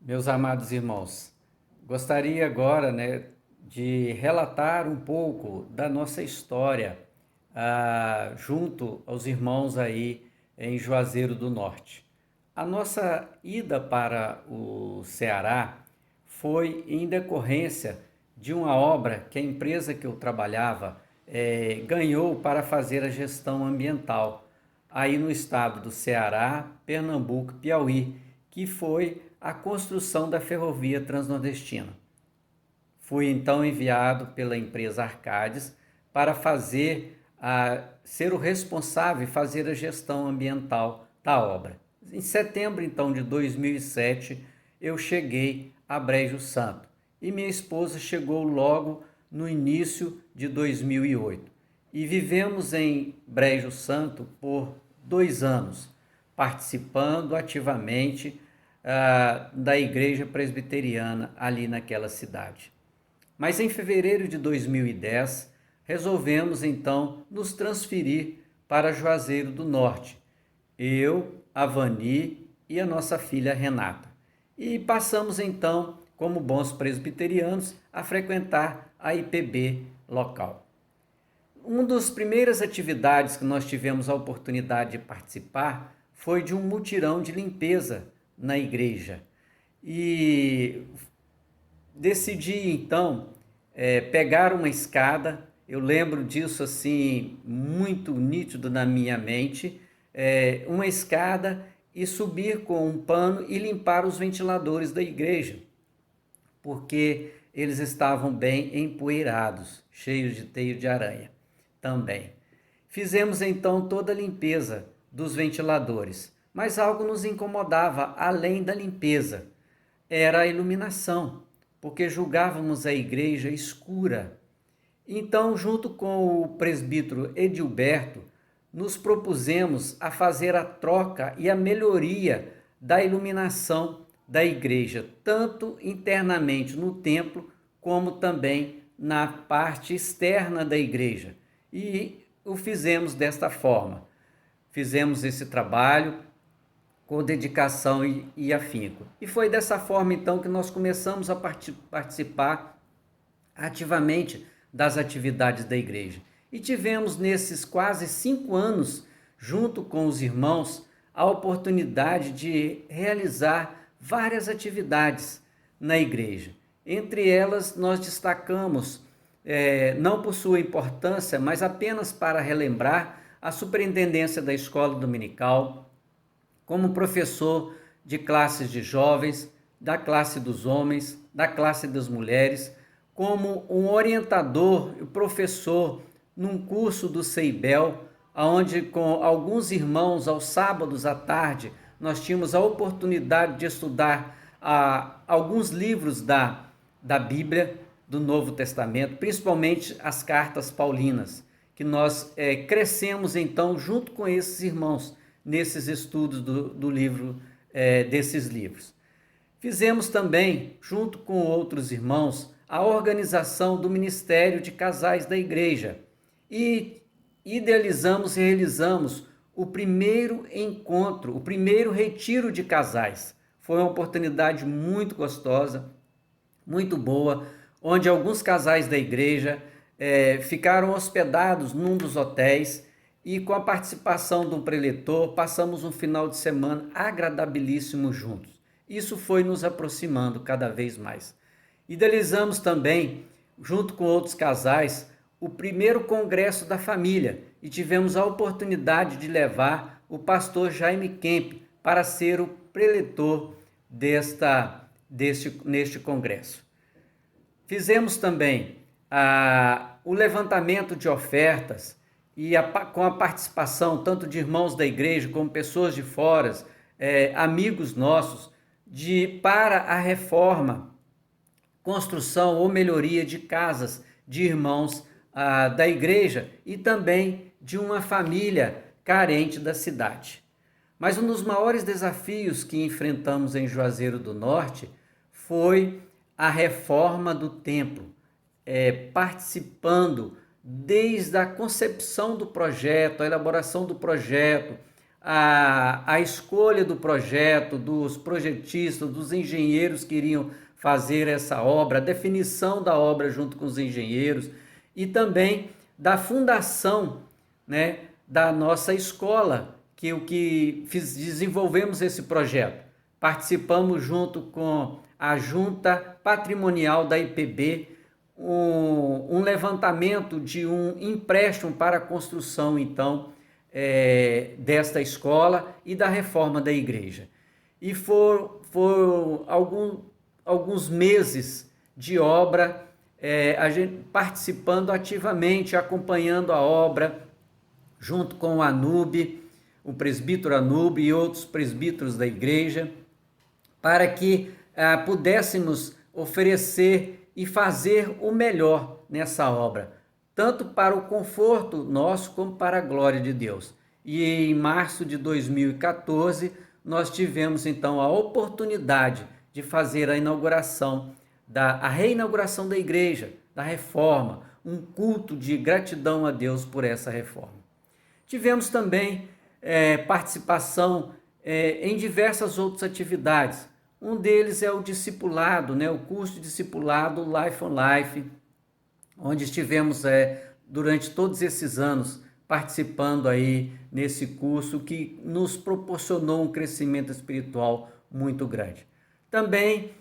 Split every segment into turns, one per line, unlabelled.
Meus amados irmãos, gostaria agora, de relatar um pouco da nossa história, junto aos irmãos aí em Juazeiro do Norte. A nossa ida para o Ceará foi em decorrência de uma obra que a empresa que eu trabalhava ganhou para fazer a gestão ambiental aí no estado do Ceará, Pernambuco, Piauí, que foi a construção da ferrovia transnordestina. Fui então enviado pela empresa Arcades para ser o responsável e fazer a gestão ambiental da obra. Em setembro então de 2007, eu cheguei a Brejo Santo e minha esposa chegou logo no início de 2008. E vivemos em Brejo Santo por 2 anos, participando ativamente da igreja presbiteriana ali naquela cidade. Mas em fevereiro de 2010, resolvemos então nos transferir para Juazeiro do Norte, eu, a Vani e a nossa filha Renata. E passamos então, como bons presbiterianos, a frequentar a IPB local. Uma das primeiras atividades que nós tivemos a oportunidade de participar foi de um mutirão de limpeza na igreja. E decidi então pegar uma escada. Eu lembro disso assim muito nítido na minha mente, uma escada, e subir com um pano e limpar os ventiladores da igreja, porque eles estavam bem empoeirados, cheios de teio de aranha também. Fizemos então toda a limpeza dos ventiladores, mas algo nos incomodava além da limpeza. Era a iluminação, porque julgávamos a igreja escura. Então, junto com o presbítero Edilberto, nos propusemos a fazer a troca e a melhoria da iluminação da igreja, tanto internamente no templo, como também na parte externa da igreja. E o fizemos desta forma. Fizemos esse trabalho com dedicação e afinco. E foi dessa forma então que nós começamos a participar ativamente das atividades da igreja. E tivemos nesses quase 5 anos, junto com os irmãos, a oportunidade de realizar várias atividades na igreja. Entre elas, nós destacamos, não por sua importância, mas apenas para relembrar, a superintendência da escola dominical, como professor de classes de jovens, da classe dos homens, da classe das mulheres, como um orientador e professor num curso do CEIBEL, onde com alguns irmãos aos sábados à tarde nós tínhamos a oportunidade de estudar alguns livros da Bíblia, do Novo Testamento, principalmente as cartas paulinas, que nós crescemos então junto com esses irmãos nesses estudos do livro, desses livros. Fizemos também, junto com outros irmãos, a organização do Ministério de Casais da Igreja e idealizamos e realizamos o primeiro encontro, o primeiro retiro de casais. Foi uma oportunidade muito gostosa, muito boa, onde alguns casais da igreja ficaram hospedados num dos hotéis e, com a participação de um preletor, passamos um final de semana agradabilíssimo juntos. Isso foi nos aproximando cada vez mais. Idealizamos também, junto com outros casais, o primeiro congresso da família e tivemos a oportunidade de levar o pastor Jaime Kemp para ser o preletor neste congresso. Fizemos também o levantamento de ofertas e com a participação tanto de irmãos da igreja como pessoas de fora, amigos nossos, para a reforma, construção ou melhoria de casas de irmãos da igreja e também de uma família carente da cidade. Mas um dos maiores desafios que enfrentamos em Juazeiro do Norte foi a reforma do templo, participando desde a concepção do projeto, a elaboração do projeto, a escolha do projeto, dos projetistas, dos engenheiros que iriam fazer essa obra, a definição da obra junto com os engenheiros e também da fundação, né, da nossa escola, desenvolvemos esse projeto. Participamos junto com a Junta Patrimonial da IPB, um levantamento de um empréstimo para a construção, então, desta escola e da reforma da igreja. E foram alguns meses de obra, a gente participando ativamente, acompanhando a obra, junto com o Anube, o presbítero Anube e outros presbíteros da igreja, para que pudéssemos oferecer e fazer o melhor nessa obra, tanto para o conforto nosso como para a glória de Deus. E em março de 2014, nós tivemos então a oportunidade de fazer a reinauguração da igreja, da reforma, um culto de gratidão a Deus por essa reforma. Tivemos também participação em diversas outras atividades. Um deles é o discipulado, né? O curso de discipulado Life on Life, onde estivemos durante todos esses anos participando aí nesse curso que nos proporcionou um crescimento espiritual muito grande. Também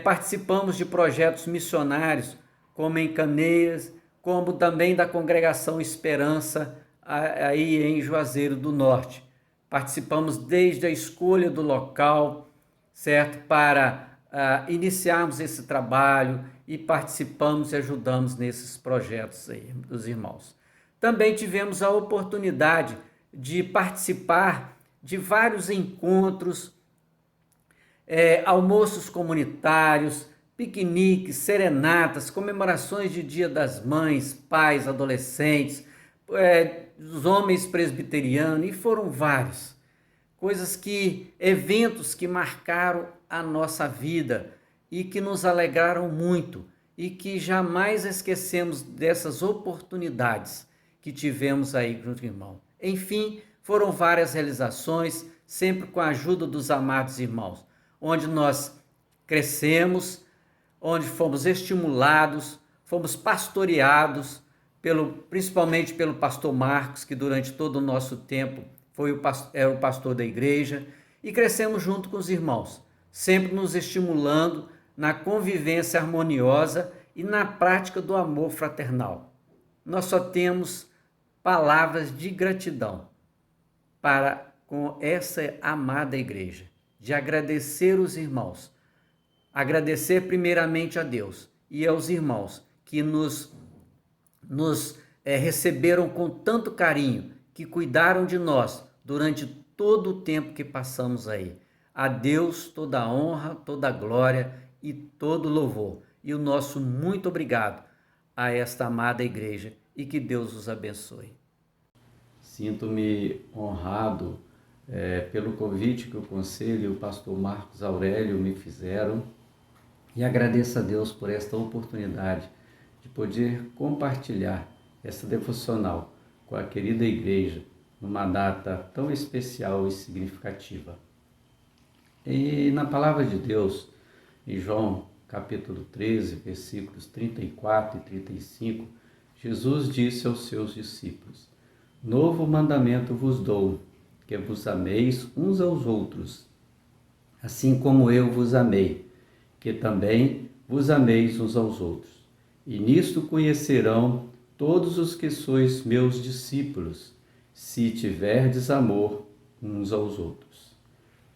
participamos de projetos missionários, como em Caneias, como também da Congregação Esperança, aí em Juazeiro do Norte. Participamos desde a escolha do local, certo? Para iniciarmos esse trabalho e participamos e ajudamos nesses projetos aí dos irmãos. Também tivemos a oportunidade de participar de vários encontros, almoços comunitários, piqueniques, serenatas, comemorações de Dia das Mães, pais, adolescentes, dos homens presbiterianos, e foram vários. Eventos que marcaram a nossa vida e que nos alegraram muito e que jamais esquecemos dessas oportunidades que tivemos aí junto, irmão. Enfim, foram várias realizações, sempre com a ajuda dos amados irmãos, onde nós crescemos, onde fomos estimulados, fomos pastoreados, principalmente pelo pastor Marcos, que durante todo o nosso tempo era o pastor da igreja, e crescemos junto com os irmãos, sempre nos estimulando na convivência harmoniosa e na prática do amor fraternal. Nós só temos palavras de gratidão para com essa amada igreja, de agradecer os irmãos, agradecer primeiramente a Deus e aos irmãos que nos receberam com tanto carinho, que cuidaram de nós durante todo o tempo que passamos aí. A Deus toda a honra, toda a glória e todo o louvor. E o nosso muito obrigado a esta amada igreja e que Deus os abençoe. Sinto-me honrado pelo convite que o conselho e o pastor Marcos Aurélio me fizeram e agradeço a Deus por esta oportunidade de poder compartilhar essa devocional com a querida igreja numa data tão especial e significativa. E na palavra de Deus, em João capítulo 13, versículos 34 e 35, Jesus disse aos seus discípulos: Novo mandamento vos dou, que vos ameis uns aos outros, assim como eu vos amei, que também vos ameis uns aos outros. E nisto conhecerão todos os que sois meus discípulos, se tiverdes amor uns aos outros.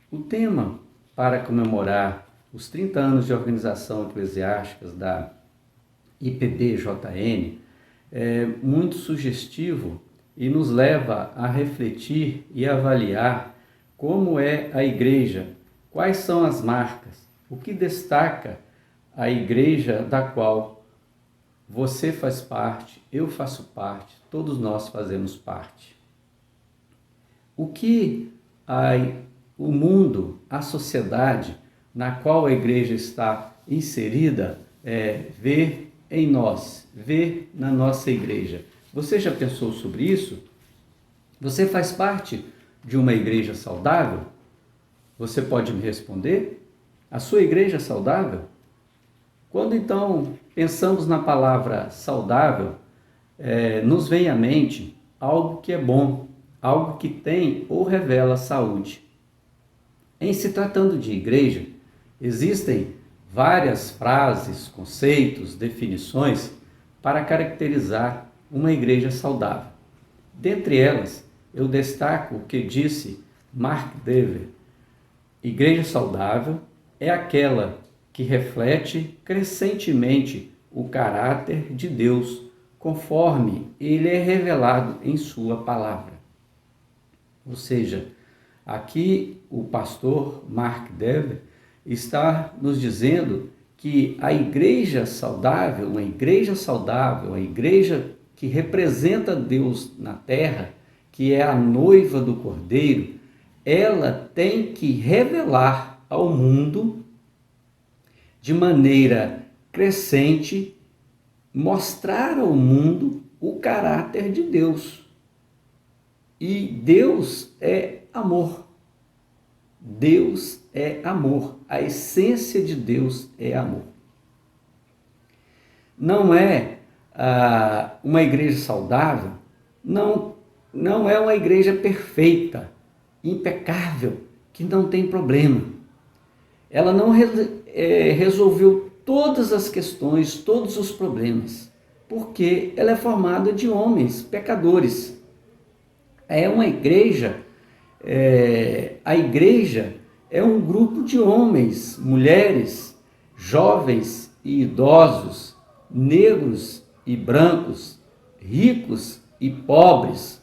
O tema para comemorar os 30 anos de organização eclesiástica da IPB-JN é muito sugestivo e nos leva a refletir e avaliar como é a igreja, quais são as marcas, o que destaca a igreja da qual você faz parte, eu faço parte, todos nós fazemos parte. O que o mundo, a sociedade na qual a igreja está inserida vê em nós, vê na nossa igreja. Você já pensou sobre isso? Você faz parte de uma igreja saudável? Você pode me responder? A sua igreja é saudável? Quando então pensamos na palavra saudável, nos vem à mente algo que é bom, algo que tem ou revela saúde. Em se tratando de igreja, existem várias frases, conceitos, definições para caracterizar uma igreja saudável. Dentre elas, eu destaco o que disse Mark Dever: igreja saudável é aquela que reflete crescentemente o caráter de Deus, conforme ele é revelado em sua palavra. Ou seja, aqui o pastor Mark Dever está nos dizendo que a igreja saudável, uma igreja que representa Deus na terra, que é a noiva do Cordeiro, ela tem que revelar ao mundo de maneira crescente, mostrar ao mundo o caráter de Deus. E Deus é amor. Deus é amor. A essência de Deus é amor. Não é uma igreja saudável, não é uma igreja perfeita, impecável, que não tem problema. Ela não resolveu todas as questões, todos os problemas, porque ela é formada de homens pecadores. É uma igreja, a igreja é um grupo de homens, mulheres, jovens e idosos, negros e brancos, ricos e pobres,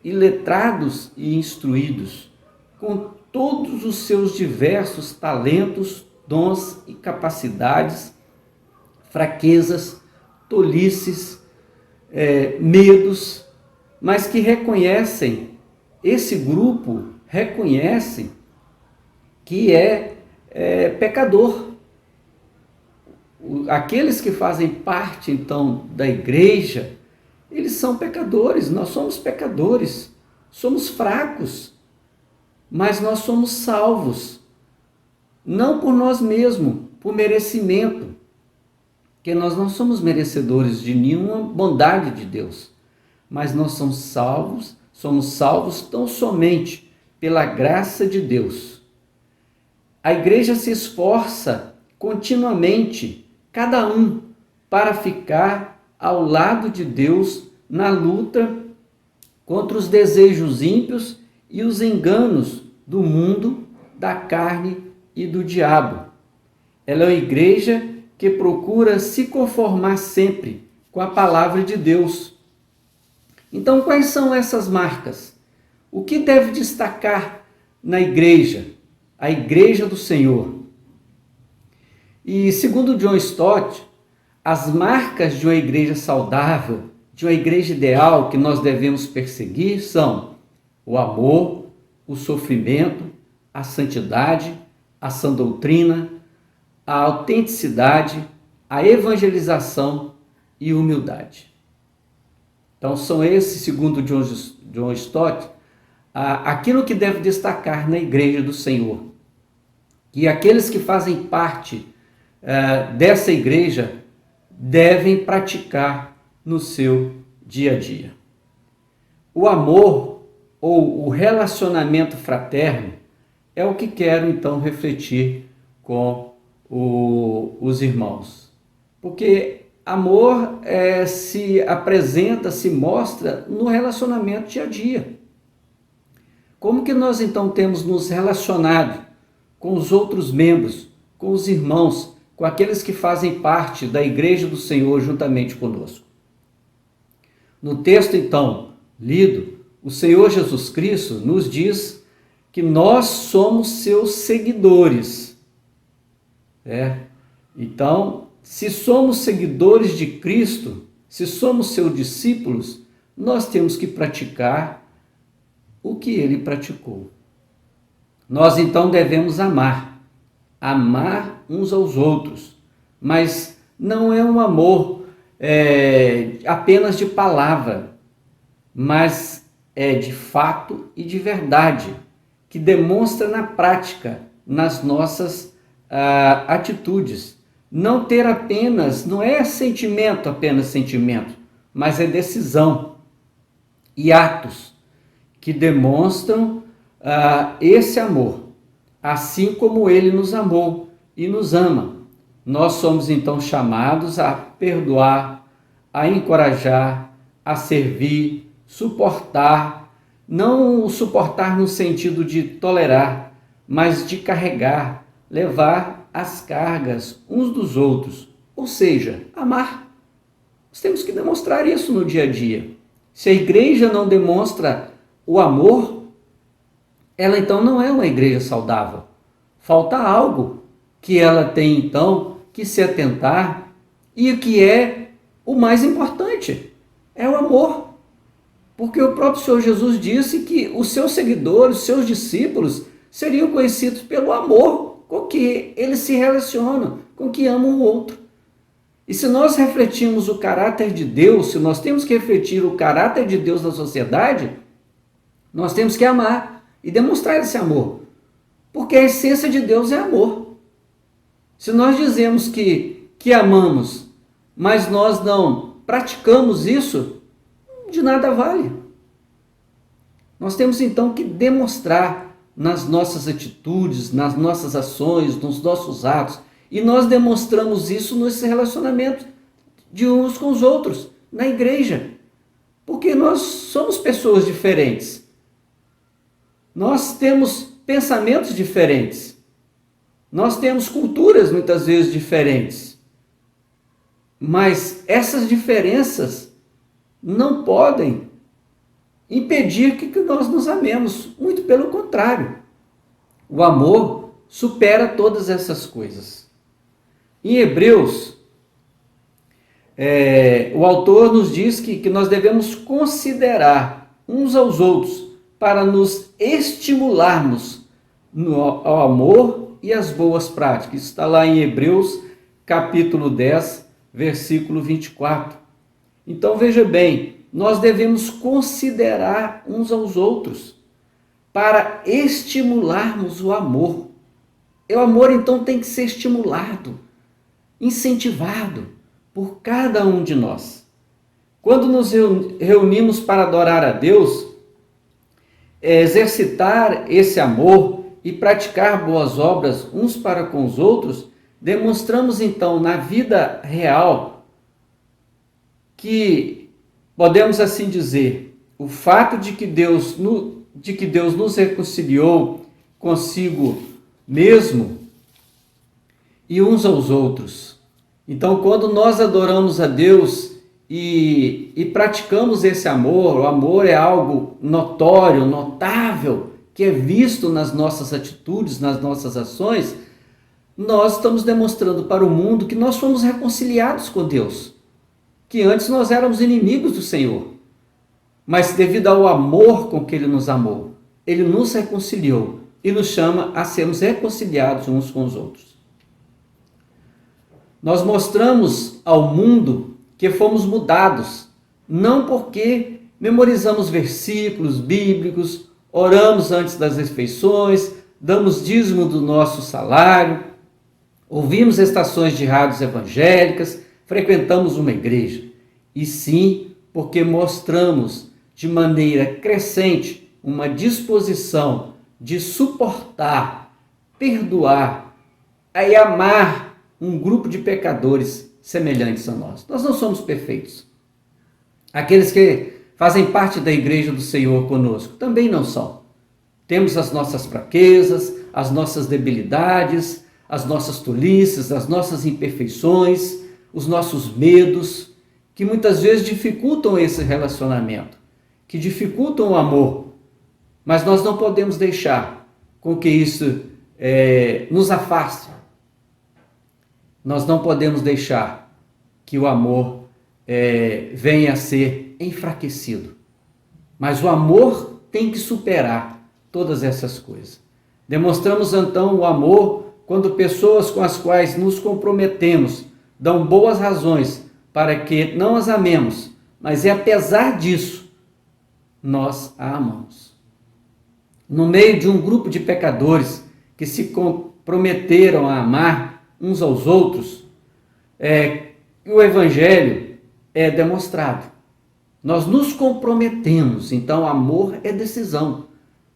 letrados e instruídos, com todos os seus diversos talentos, dons e capacidades, fraquezas, tolices, medos, mas que esse grupo reconhece que é pecador. Aqueles que fazem parte, então, da igreja, eles são pecadores, nós somos pecadores, somos fracos, mas nós somos salvos, não por nós mesmos, por merecimento, porque nós não somos merecedores de nenhuma bondade de Deus, mas nós somos salvos tão somente pela graça de Deus. A igreja se esforça continuamente, cada um, para ficar ao lado de Deus na luta contra os desejos ímpios e os enganos do mundo, da carne e do diabo. Ela é uma igreja que procura se conformar sempre com a palavra de Deus. Então, quais são essas marcas? O que deve destacar na igreja, a igreja do Senhor? E segundo John Stott, as marcas de uma igreja saudável, de uma igreja ideal que nós devemos perseguir são o amor, o sofrimento, a santidade, a sã doutrina, a autenticidade, a evangelização e humildade. Então são esses, segundo John Stott, aquilo que deve destacar na igreja do Senhor. E aqueles que fazem parte dessa igreja devem praticar no seu dia a dia. O amor ou o relacionamento fraterno é o que quero então refletir com os irmãos. Porque amor se apresenta, se mostra no relacionamento dia a dia. Como que nós então temos nos relacionado com os outros membros, com os irmãos, com aqueles que fazem parte da igreja do Senhor juntamente conosco? No texto então lido, o Senhor Jesus Cristo nos diz que nós somos seus seguidores. Então, se somos seguidores de Cristo, se somos seus discípulos, nós temos que praticar o que ele praticou. Nós então devemos amar uns aos outros, mas não é um amor apenas de palavra, mas é de fato e de verdade, que demonstra na prática, nas nossas atitudes. Não ter apenas, não é sentimento, apenas sentimento, mas é decisão e atos que demonstram esse amor, assim como ele nos amou e nos ama. Nós somos então chamados a perdoar, a encorajar, a servir, suportar, não o suportar no sentido de tolerar, mas de carregar, levar as cargas uns dos outros, ou seja, amar. Nós temos que demonstrar isso no dia a dia. Se a igreja não demonstra o amor, ela então não é uma igreja saudável. Falta algo que ela tem então que se atentar, e o que é o mais importante é o amor. Porque o próprio Senhor Jesus disse que os seus seguidores, os seus discípulos, seriam conhecidos pelo amor com que eles se relacionam, com que amam o outro. E se nós refletirmos o caráter de Deus, se nós temos que refletir o caráter de Deus na sociedade, nós temos que amar e demonstrar esse amor. Porque a essência de Deus é amor. Se nós dizemos que amamos, mas nós não praticamos isso, de nada vale. Nós temos então que demonstrar nas nossas atitudes, nas nossas ações, nos nossos atos, e nós demonstramos isso nesse relacionamento de uns com os outros, na igreja, porque nós somos pessoas diferentes, nós temos pensamentos diferentes, nós temos culturas muitas vezes diferentes, mas essas diferenças não podem impedir que nós nos amemos, muito pelo contrário. O amor supera todas essas coisas. Em Hebreus, o autor nos diz que nós devemos considerar uns aos outros para nos estimularmos ao amor e às boas práticas. Isso está lá em Hebreus, capítulo 10, versículo 24. Então veja bem, nós devemos considerar uns aos outros para estimularmos o amor. E o amor então tem que ser estimulado, incentivado por cada um de nós. Quando nos reunimos para adorar a Deus, exercitar esse amor e praticar boas obras uns para com os outros, demonstramos então na vida real que, podemos assim dizer, o fato de que Deus nos reconciliou consigo mesmo e uns aos outros. Então, quando nós adoramos a Deus e praticamos esse amor, o amor é algo notório, notável, que é visto nas nossas atitudes, nas nossas ações, nós estamos demonstrando para o mundo que nós fomos reconciliados com Deus, que antes nós éramos inimigos do Senhor, mas devido ao amor com que Ele nos amou, Ele nos reconciliou e nos chama a sermos reconciliados uns com os outros. Nós mostramos ao mundo que fomos mudados, não porque memorizamos versículos bíblicos, oramos antes das refeições, damos dízimo do nosso salário, ouvimos estações de rádios evangélicas, frequentamos uma igreja, e sim porque mostramos de maneira crescente uma disposição de suportar, perdoar e amar um grupo de pecadores semelhantes a nós. Nós não somos perfeitos. Aqueles que fazem parte da igreja do Senhor conosco também não são. Temos as nossas fraquezas, as nossas debilidades, as nossas tolices, as nossas imperfeições, os nossos medos, que muitas vezes dificultam esse relacionamento, que dificultam o amor. Mas nós não podemos deixar com que isso nos afaste. Nós não podemos deixar que o amor venha a ser enfraquecido. Mas o amor tem que superar todas essas coisas. Demonstramos então o amor quando pessoas com as quais nos comprometemos dão boas razões para que não as amemos, mas apesar disso, nós a amamos. No meio de um grupo de pecadores que se comprometeram a amar uns aos outros, o Evangelho é demonstrado. Nós nos comprometemos, então amor é decisão.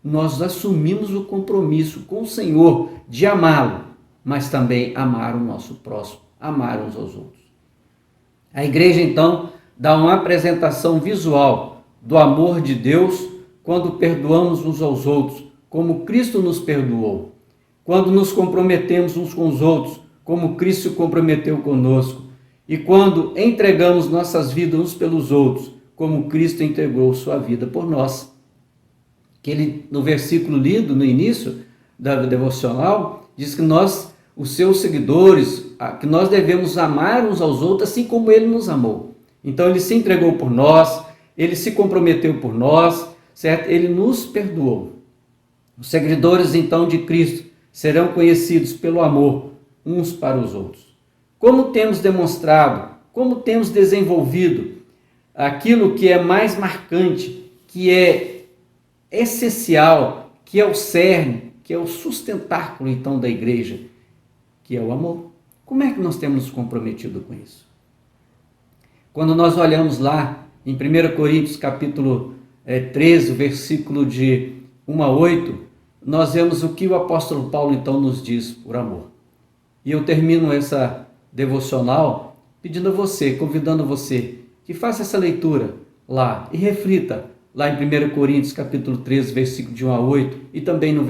Nós assumimos o compromisso com o Senhor de amá-lo, mas também amar o nosso próximo, amar uns aos outros. A igreja, então, dá uma apresentação visual do amor de Deus quando perdoamos uns aos outros, como Cristo nos perdoou. Quando nos comprometemos uns com os outros, como Cristo se comprometeu conosco. E quando entregamos nossas vidas uns pelos outros, como Cristo entregou sua vida por nós. Que ele, no versículo lido no início da devocional, diz que nós, os seus seguidores, que nós devemos amar uns aos outros assim como ele nos amou. Então ele se entregou por nós, ele se comprometeu por nós, certo? Ele nos perdoou. Os seguidores então de Cristo serão conhecidos pelo amor uns para os outros. Como temos demonstrado, como temos desenvolvido aquilo que é mais marcante, que é essencial, que é o cerne, que é o sustentáculo então da igreja, que é o amor. Como é que nós temos nos comprometido com isso? Quando nós olhamos lá em 1 Coríntios capítulo 13, versículo de 1 a 8, nós vemos o que o apóstolo Paulo então nos diz por amor. E eu termino essa devocional pedindo a você, convidando você que faça essa leitura lá e reflita lá em 1 Coríntios capítulo 13, versículo de 1 a 8 e também no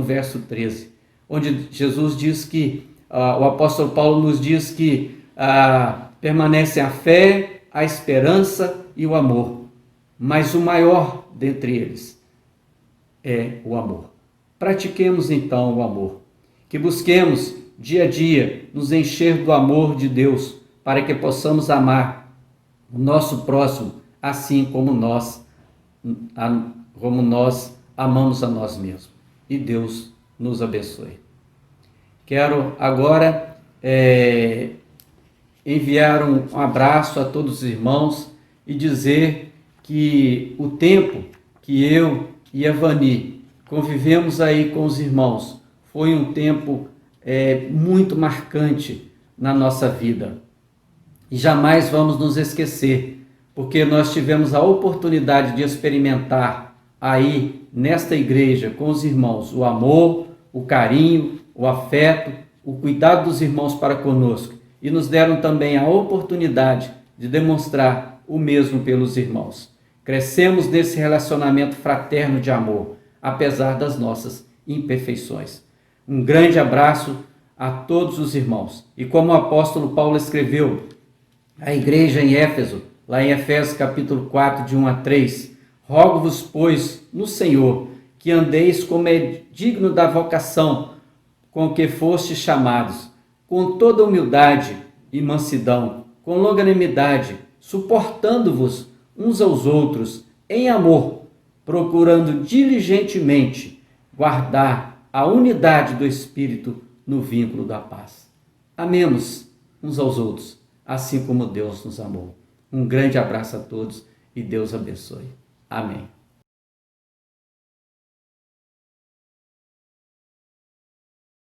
verso 13, onde Jesus diz que, o apóstolo Paulo nos diz que permanecem a fé, a esperança e o amor, mas o maior dentre eles é o amor. Pratiquemos então o amor, que busquemos dia a dia nos encher do amor de Deus, para que possamos amar o nosso próximo assim como nós amamos a nós mesmos. E Deus nos abençoe. Quero agora enviar um abraço a todos os irmãos e dizer que o tempo que eu e a Vani convivemos aí com os irmãos foi um tempo muito marcante na nossa vida. E jamais vamos nos esquecer, porque nós tivemos a oportunidade de experimentar aí nesta igreja com os irmãos o amor, o carinho, o afeto, o cuidado dos irmãos para conosco, e nos deram também a oportunidade de demonstrar o mesmo pelos irmãos. Crescemos nesse relacionamento fraterno de amor, apesar das nossas imperfeições. Um grande abraço a todos os irmãos. E como o apóstolo Paulo escreveu à igreja em Éfeso, lá em Efésios capítulo 4, de 1 a 3, rogo-vos, pois, no Senhor, que andeis como é digno da vocação com que fostes chamados, com toda humildade e mansidão, com longanimidade, suportando-vos uns aos outros em amor, procurando diligentemente guardar a unidade do Espírito no vínculo da paz. Amemos uns aos outros, assim como Deus nos amou. Um grande abraço a todos e Deus abençoe. Amém.